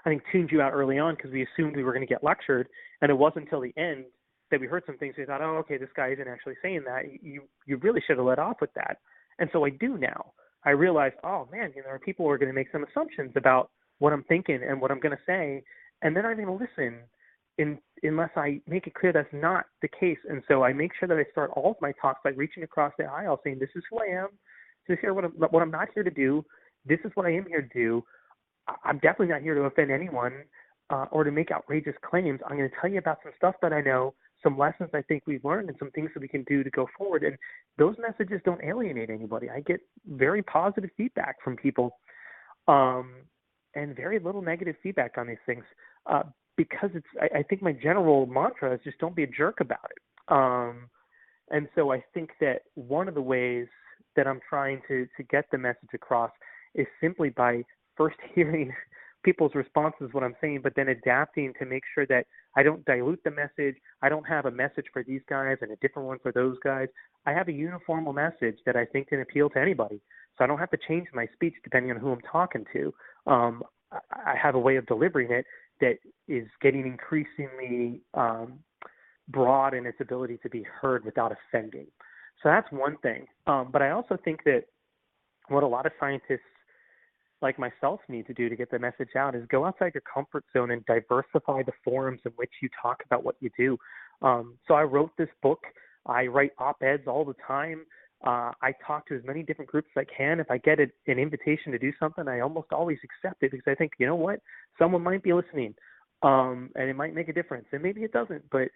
I think, tuned you out early on because we assumed we were going to get lectured, and it wasn't until the end that we heard some things. We thought, oh, okay, this guy isn't actually saying that. You really should have let off with that. And so I do now. I realize, oh, man, there are people who are going to make some assumptions about what I'm thinking and what I'm going to say, and they're not going to listen unless I make it clear that's not the case. And so I make sure that I start all of my talks by reaching across the aisle saying, this is who I am. This is what I'm not here to do. This is what I am here to do. I'm definitely not here to offend anyone or to make outrageous claims. I'm going to tell you about some stuff that I know, some lessons I think we've learned, and some things that we can do to go forward. And those messages don't alienate anybody. I get very positive feedback from people and very little negative feedback on these things because I think my general mantra is just don't be a jerk about it. And so I think that one of the ways that I'm trying to get the message across is simply by first hearing people's responses, what I'm saying, but then adapting to make sure that I don't dilute the message. I don't have a message for these guys and a different one for those guys. I have a uniform message that I think can appeal to anybody. So I don't have to change my speech depending on who I'm talking to. I have a way of delivering it that is getting increasingly broad in its ability to be heard without offending. So that's one thing. But I also think that what a lot of scientists like myself need to do to get the message out is go outside your comfort zone and diversify the forums in which you talk about what you do. So I wrote this book. I write op-eds all the time. I talk to as many different groups as I can. If I get an invitation to do something, I almost always accept it because I think, you know what, someone might be listening and it might make a difference. And maybe it doesn't, but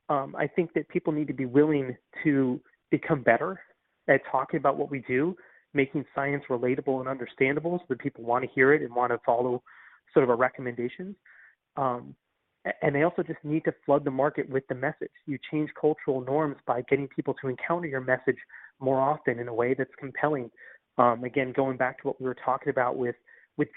I think that people need to be willing to become better at talking about what we do, making science relatable and understandable so that people want to hear it and want to follow sort of our recommendations. And they also just need to flood the market with the message. You change cultural norms by getting people to encounter your message more often in a way that's compelling. Again, going back to what we were talking about with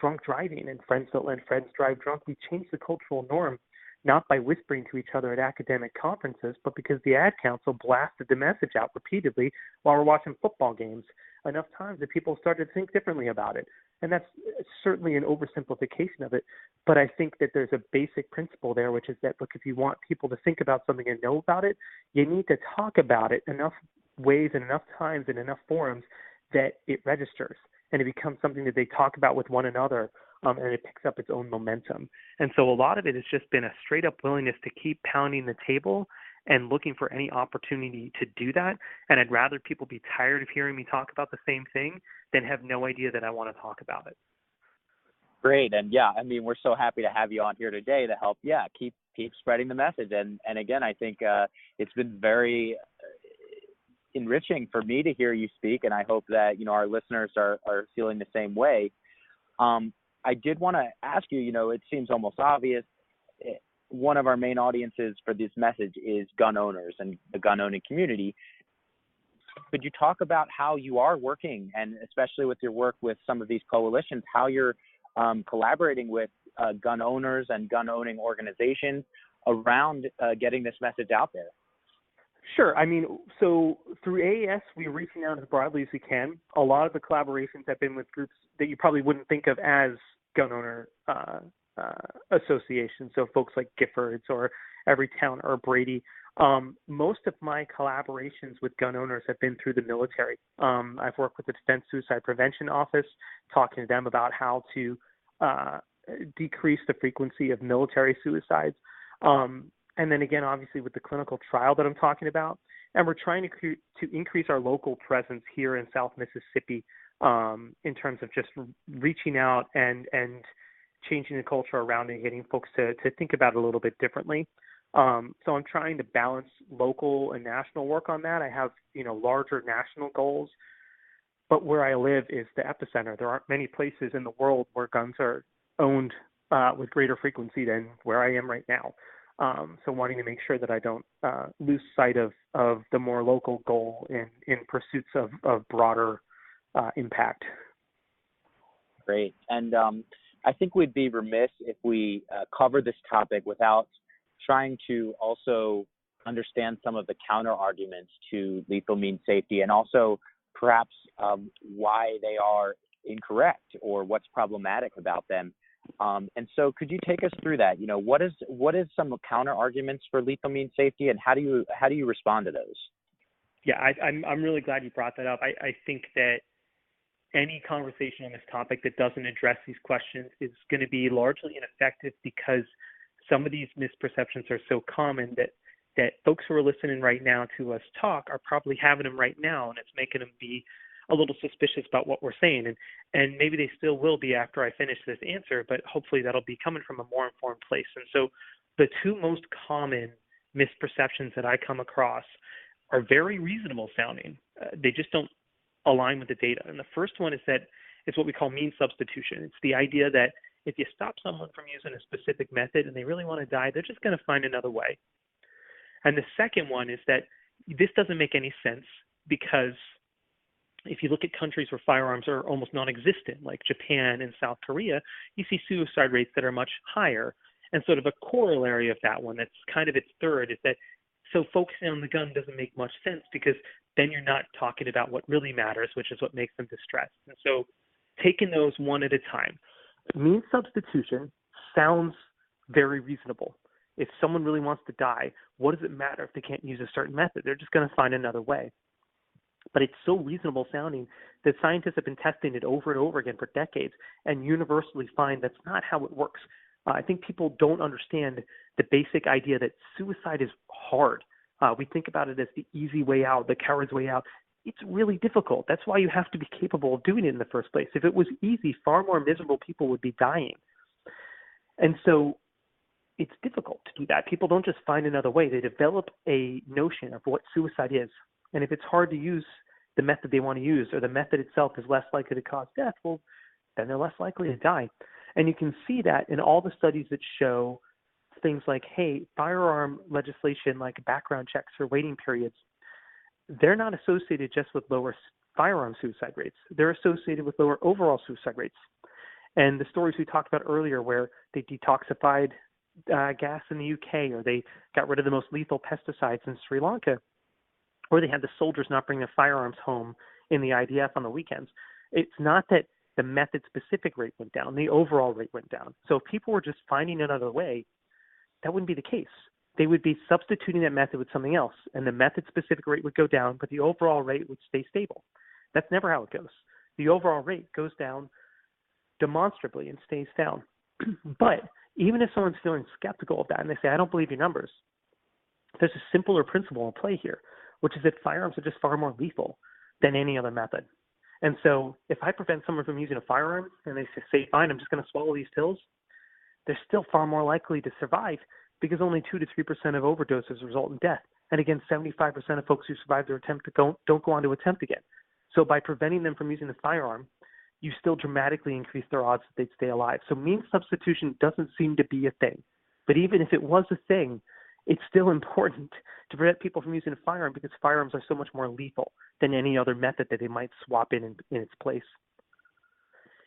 drunk driving and friends don't let friends drive drunk, we changed the cultural norm not by whispering to each other at academic conferences, but because the ad council blasted the message out repeatedly while we're watching football games enough times that people started to think differently about it. And that's certainly an oversimplification of it. But I think that there's a basic principle there, which is that, look, if you want people to think about something and know about it, you need to talk about it enough ways and enough times and enough forums that it registers and it becomes something that they talk about with one another, and it picks up its own momentum. And so a lot of it has just been a straight up willingness to keep pounding the table and looking for any opportunity to do that. And I'd rather people be tired of hearing me talk about the same thing than have no idea that I want to talk about it. Great. And yeah, I mean, we're so happy to have you on here today to help, keep spreading the message. And again, I think it's been very enriching for me to hear you speak. And I hope that, our listeners are feeling the same way. I did want to ask you, it seems almost obvious. One of our main audiences for this message is gun owners and the gun owning community. Could you talk about how you are working, and especially with your work with some of these coalitions, how you're collaborating with gun owners and gun owning organizations around getting this message out there? Sure. I mean, so through AAS, we're reaching out as broadly as we can. A lot of the collaborations have been with groups that you probably wouldn't think of as gun owner associations, so folks like Giffords or Everytown or Brady. Most of my collaborations with gun owners have been through the military. I've worked with the Defense Suicide Prevention Office, talking to them about how to decrease the frequency of military suicides. And then again, obviously, with the clinical trial that I'm talking about. And we're trying to increase our local presence here in South Mississippi in terms of just reaching out and changing the culture around and getting folks to think about it a little bit differently. So I'm trying to balance local and national work on that. I have, larger national goals, but where I live is the epicenter. There aren't many places in the world where guns are owned with greater frequency than where I am right now. So wanting to make sure that I don't lose sight of the more local goal in pursuits of broader impact. Great. And I think we'd be remiss if we cover this topic without trying to also understand some of the counter arguments to lethal means safety, and also perhaps why they are incorrect or what's problematic about them. And so could you take us through that? What is some counter arguments for lethal means safety, and how do you respond to those? Yeah, I'm really glad you brought that up. I think that any conversation on this topic that doesn't address these questions is going to be largely ineffective, because some of these misperceptions are so common that folks who are listening right now to us talk are probably having them right now, and it's making them be a little suspicious about what we're saying. And maybe they still will be after I finish this answer, but hopefully that'll be coming from a more informed place. And so the two most common misperceptions that I come across are very reasonable sounding. They just don't align with the data. And the first one is that it's what we call means substitution. It's the idea that if you stop someone from using a specific method and they really want to die, they're just going to find another way. And the second one is that this doesn't make any sense, because if you look at countries where firearms are almost non-existent, like Japan and South Korea, you see suicide rates that are much higher. And sort of a corollary of that one, that's kind of its third, is that so focusing on the gun doesn't make much sense, because then you're not talking about what really matters, which is what makes them distressed. And so taking those one at a time. Means substitution sounds very reasonable. If someone really wants to die, what does it matter if they can't use a certain method? They're just going to find another way. But it's so reasonable sounding that scientists have been testing it over and over again for decades and universally find that's not how it works. I think people don't understand the basic idea that suicide is hard. We think about it as the easy way out, the coward's way out. It's really difficult. That's why you have to be capable of doing it in the first place. If it was easy, far more miserable people would be dying. And so it's difficult to do that. People don't just find another way. They develop a notion of what suicide is. And if it's hard to use the method they want to use, or the method itself is less likely to cause death, well, then they're less likely to die. And you can see that in all the studies that show things like, hey, firearm legislation like background checks or waiting periods, they're not associated just with lower firearm suicide rates. They're associated with lower overall suicide rates. And the stories we talked about earlier, where they detoxified gas in the UK, or they got rid of the most lethal pesticides in Sri Lanka, or they had the soldiers not bring their firearms home in the IDF on the weekends. It's not that the method-specific rate went down, the overall rate went down. So if people were just finding another way, that wouldn't be the case. They would be substituting that method with something else, and the method-specific rate would go down, but the overall rate would stay stable. That's never how it goes. The overall rate goes down demonstrably and stays down. But even if someone's feeling skeptical of that and they say, I don't believe your numbers, there's a simpler principle in play here, which is that firearms are just far more lethal than any other method. And so if I prevent someone from using a firearm and they say, fine, I'm just going to swallow these pills, they're still far more likely to survive, because only 2 to 3% of overdoses result in death. And again, 75% of folks who survive their attempt don't go on to attempt again. So by preventing them from using the firearm, you still dramatically increase their odds that they'd stay alive. So means substitution doesn't seem to be a thing. But even if it was a thing, it's still important to prevent people from using a firearm, because firearms are so much more lethal than any other method that they might swap in its place.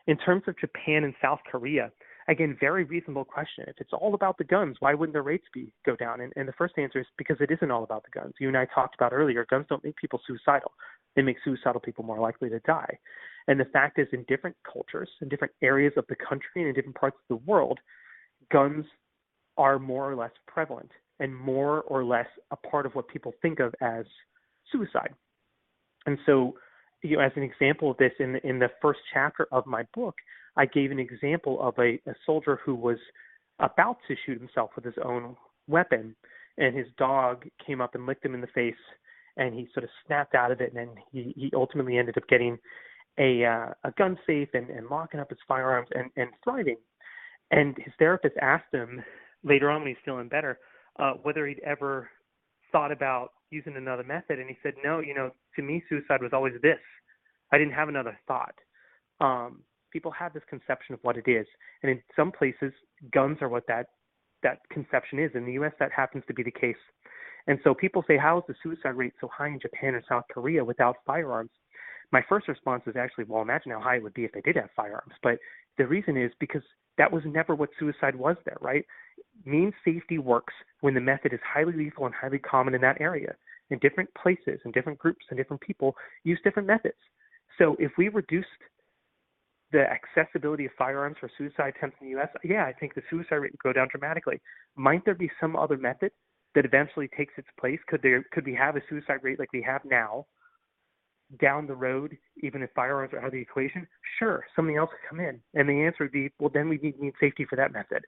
In terms of Japan and South Korea, again, very reasonable question. If it's all about the guns, why wouldn't their rates go down? And the first answer is because it isn't all about the guns. You and I talked about earlier, guns don't make people suicidal. They make suicidal people more likely to die. And the fact is, in different cultures, in different areas of the country, and in different parts of the world, guns are more or less prevalent and more or less a part of what people think of as suicide. And so, as an example of this, in the first chapter of my book, I gave an example of a soldier who was about to shoot himself with his own weapon, and his dog came up and licked him in the face, and he sort of snapped out of it, and then he ultimately ended up getting a gun safe and locking up his firearms and thriving. And his therapist asked him later on, when he's feeling better, whether he'd ever thought about using another method. And he said, no, to me, suicide was always this. I didn't have another thought. people have this conception of what it is. And in some places, guns are what that conception is. In the U.S., that happens to be the case. And so people say, how is the suicide rate so high in Japan or South Korea without firearms? My first response is actually, well, imagine how high it would be if they did have firearms. But the reason is because that was never what suicide was there, right? Means safety works when the method is highly lethal and highly common in that area. In different places, and different groups, and different people use different methods. So if we reduced the accessibility of firearms for suicide attempts in the U.S., yeah, I think the suicide rate would go down dramatically. Might there be some other method that eventually takes its place? Could we have a suicide rate like we have now down the road, even if firearms are out of the equation? Sure, something else could come in. And the answer would be, well, then we need safety for that method.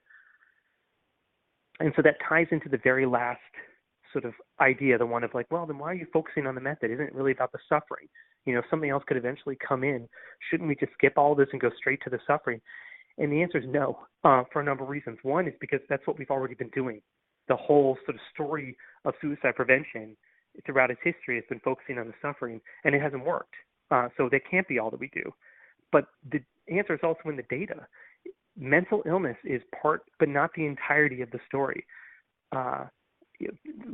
And so that ties into the very last sort of idea, the one of like, well, then why are you focusing on the method? Isn't it really about the suffering? You know, something else could eventually come in. Shouldn't we just skip all this and go straight to the suffering? And the answer is no, for a number of reasons. One is because that's what we've already been doing. The whole sort of story of suicide prevention throughout its history has been focusing on the suffering, and it hasn't worked. So that can't be all that we do. But the answer is also in the data. Mental illness is part, but not the entirety of the story.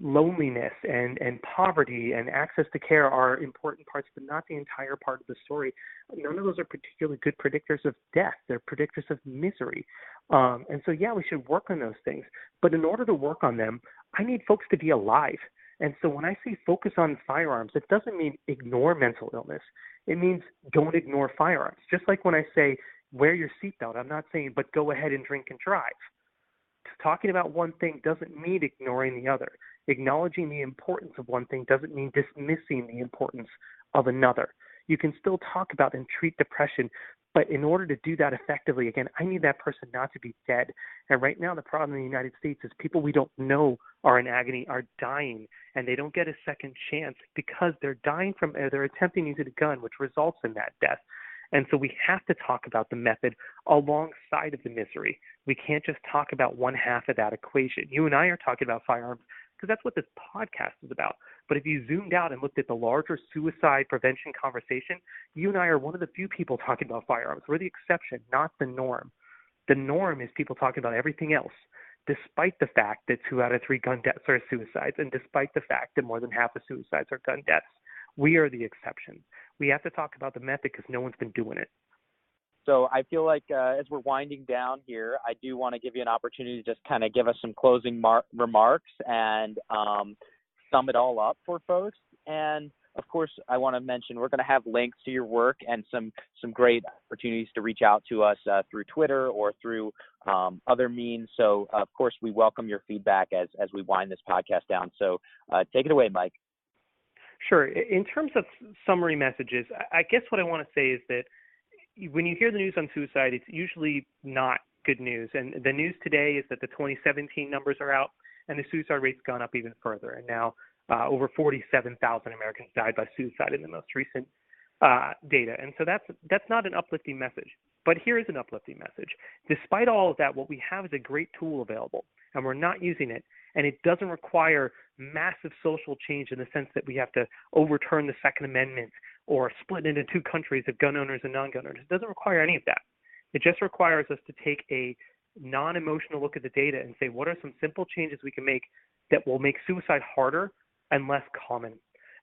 Loneliness and poverty and access to care are important parts, but not the entire part of the story. None of those are particularly good predictors of death. They're predictors of misery. And so, yeah, we should work on those things. But in order to work on them, I need folks to be alive. And so when I say focus on firearms, it doesn't mean ignore mental illness. It means don't ignore firearms. Just like when I say wear your seatbelt, I'm not saying, but go ahead and drink and drive. Talking about one thing doesn't mean ignoring the other. Acknowledging the importance of one thing doesn't mean dismissing the importance of another. You can still talk about and treat depression, but in order to do that effectively, again, I need that person not to be dead. And right now the problem in the United States is people we don't know are in agony, are dying, and they don't get a second chance because they're dying from, they're attempting to use a gun, which results in that death. And so we have to talk about the method alongside of the misery. We can't just talk about one half of that equation. You and I are talking about firearms because that's what this podcast is about. But if you zoomed out and looked at the larger suicide prevention conversation, you and I are one of the few people talking about firearms. We're the exception, not the norm. The norm is people talking about everything else, despite the fact that 2 out of 3 gun deaths are suicides, and despite the fact that more than half of suicides are gun deaths. We are the exception. We have to talk about the method because no one's been doing it. So I feel like as we're winding down here, I do want to give you an opportunity to just kind of give us some closing remarks and sum it all up for folks. And of course, I want to mention we're going to have links to your work and some great opportunities to reach out to us through Twitter or through other means. So of course, we welcome your feedback as we wind this podcast down. So take it away, Mike. Sure. In terms of summary messages, I guess what I want to say is that when you hear the news on suicide, it's usually not good news. And the news today is that the 2017 numbers are out, and the suicide rate's gone up even further. And now over 47,000 Americans died by suicide in the most recent data. And so that's not an uplifting message. But here is an uplifting message. Despite all of that, what we have is a great tool available, and we're not using it. And it doesn't require massive social change in the sense that we have to overturn the Second Amendment or split into 2 countries of gun owners and non-gun owners. It doesn't require any of that. It just requires us to take a non-emotional look at the data and say, what are some simple changes we can make that will make suicide harder and less common?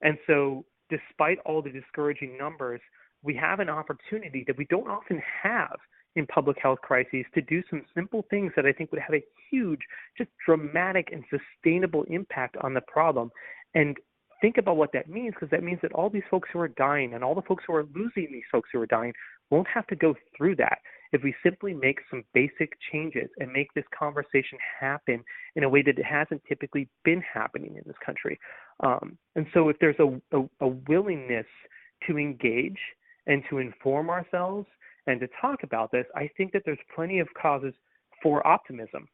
And so despite all the discouraging numbers, we have an opportunity that we don't often have in public health crises to do some simple things that I think would have a huge, just dramatic and sustainable impact on the problem. And think about what that means, because that means that all these folks who are dying and all the folks who are losing these folks who are dying won't have to go through that if we simply make some basic changes and make this conversation happen in a way that it hasn't typically been happening in this country. And so if there's a willingness to engage and to inform ourselves and to talk about this, I think that there's plenty of causes for optimism.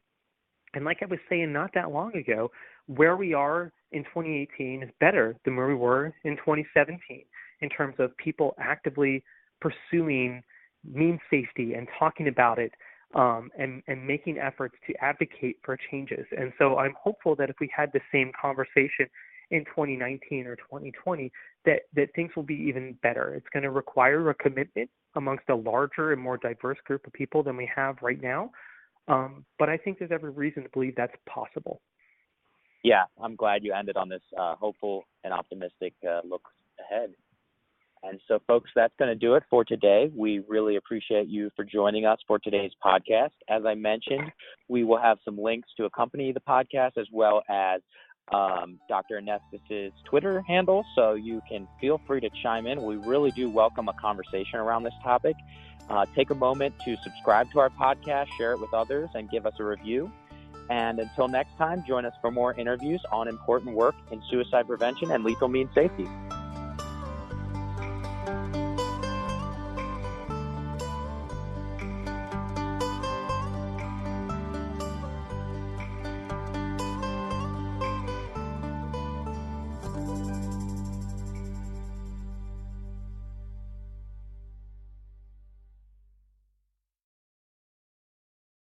And like I was saying not that long ago, where we are in 2018 is better than where we were in 2017 in terms of people actively pursuing means safety and talking about it and making efforts to advocate for changes. And so I'm hopeful that if we had the same conversation in 2019 or 2020, that things will be even better. It's going to require a commitment amongst a larger and more diverse group of people than we have right now. But I think there's every reason to believe that's possible. Yeah, I'm glad you ended on this hopeful and optimistic look ahead. And so, folks, that's going to do it for today. We really appreciate you for joining us for today's podcast. As I mentioned, we will have some links to accompany the podcast as well as Dr. Anestis' Twitter handle, so you can feel free to chime in. We really do welcome a conversation around this topic. Take a moment to subscribe to our podcast, share it with others, and give us a review. And until next time, join us for more interviews on important work in suicide prevention and lethal means safety.